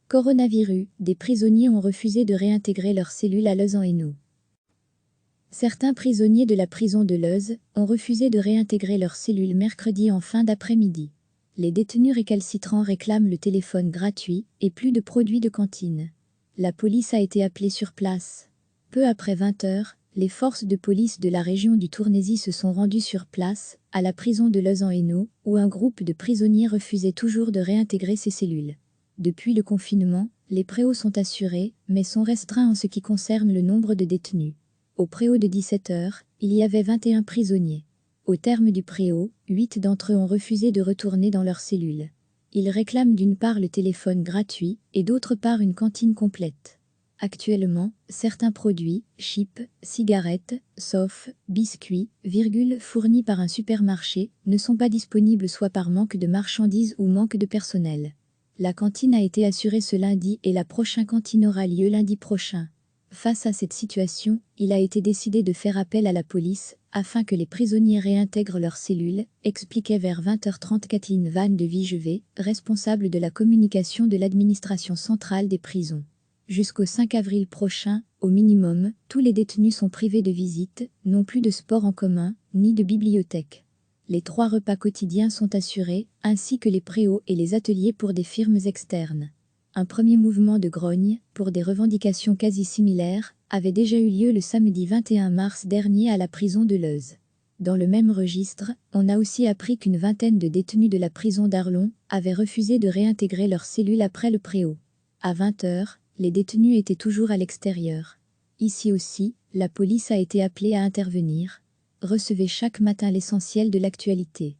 Coronavirus, des prisonniers ont refusé de réintégrer leurs cellules à Leuze-en-Hainaut. Certains prisonniers de la prison de Leuze ont refusé de réintégrer leurs cellules mercredi en fin d'après-midi. Les détenus récalcitrants réclament le téléphone gratuit et plus de produits de cantine. La police a été appelée sur place. Peu après 20 h, les forces de police de la région du Tournaisis se sont rendues sur place, à la prison de Leuze-en-Hainaut, où un groupe de prisonniers refusait toujours de réintégrer ses cellules. Depuis le confinement, les préaux sont assurés, mais sont restreints en ce qui concerne le nombre de détenus. Au préau de 17 h, il y avait 21 prisonniers. Au terme du préau, 8 d'entre eux ont refusé de retourner dans leurs cellules. Ils réclament d'une part le téléphone gratuit et d'autre part une cantine complète. Actuellement, certains produits, chips, cigarettes, sauf, biscuits, fournis par un supermarché, ne sont pas disponibles soit par manque de marchandises ou manque de personnel. La cantine a été assurée ce lundi et la prochaine cantine aura lieu lundi prochain. Face à cette situation, il a été décidé de faire appel à la police, afin que les prisonniers réintègrent leurs cellules, expliquait vers 20 h 30 Kathleen Van de Vigevet, responsable de la communication de l'administration centrale des prisons. Jusqu'au 5 avril prochain, au minimum, tous les détenus sont privés de visite, non plus de sport en commun, ni de bibliothèque. Les 3 repas quotidiens sont assurés, ainsi que les préaux et les ateliers pour des firmes externes. Un premier mouvement de grogne, pour des revendications quasi similaires, avait déjà eu lieu le samedi 21 mars dernier à la prison de Leuze. Dans le même registre, on a aussi appris qu'une vingtaine de détenus de la prison d'Arlon avaient refusé de réintégrer leurs cellules après le préau. À 20 h, les détenus étaient toujours à l'extérieur. Ici aussi, la police a été appelée à intervenir. Recevez chaque matin l'essentiel de l'actualité.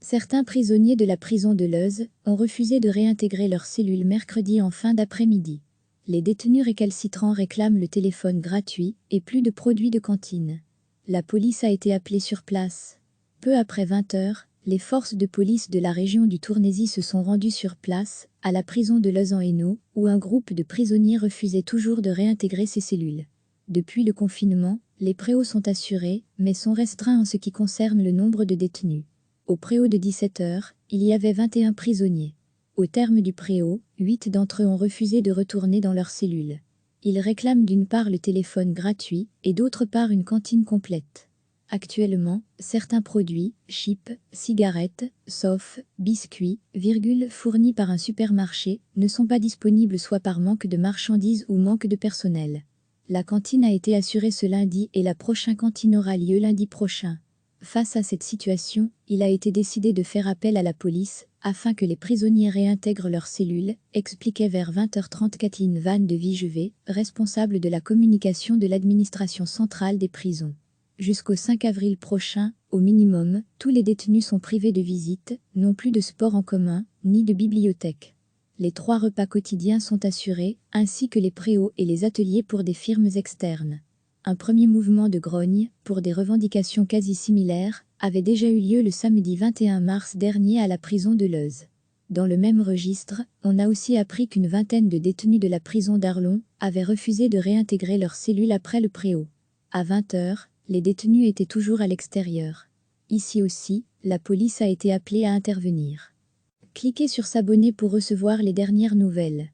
Certains prisonniers de la prison de Leuze ont refusé de réintégrer leurs cellules mercredi en fin d'après-midi. Les détenus récalcitrants réclament le téléphone gratuit et plus de produits de cantine. La police a été appelée sur place. Peu après 20 h, les forces de police de la région du Tournaisis se sont rendues sur place, à la prison de Leuze-en-Hainaut, où un groupe de prisonniers refusait toujours de réintégrer ses cellules. Depuis le confinement, les préaux sont assurés, mais sont restreints en ce qui concerne le nombre de détenus. Au préau de 17 h, il y avait 21 prisonniers. Au terme du préau, 8 d'entre eux ont refusé de retourner dans leurs cellules. Ils réclament d'une part le téléphone gratuit et d'autre part une cantine complète. Actuellement, certains produits, chips, cigarettes, sauf, biscuits, fournis par un supermarché, ne sont pas disponibles soit par manque de marchandises ou manque de personnel. La cantine a été assurée ce lundi et la prochaine cantine aura lieu lundi prochain. Face à cette situation, il a été décidé de faire appel à la police, afin que les prisonniers réintègrent leurs cellules, expliquait vers 20 h 30 Kathleen Van de Vigevet, responsable de la communication de l'administration centrale des prisons. Jusqu'au 5 avril prochain, au minimum, tous les détenus sont privés de visite, non plus de sport en commun, ni de bibliothèque. Les 3 repas quotidiens sont assurés, ainsi que les préaux et les ateliers pour des firmes externes. Un premier mouvement de grogne, pour des revendications quasi similaires, avait déjà eu lieu le samedi 21 mars dernier à la prison de Leuze. Dans le même registre, on a aussi appris qu'une vingtaine de détenus de la prison d'Arlon avaient refusé de réintégrer leurs cellules après le préau. À 20 h, les détenus étaient toujours à l'extérieur. Ici aussi, la police a été appelée à intervenir. Cliquez sur s'abonner pour recevoir les dernières nouvelles.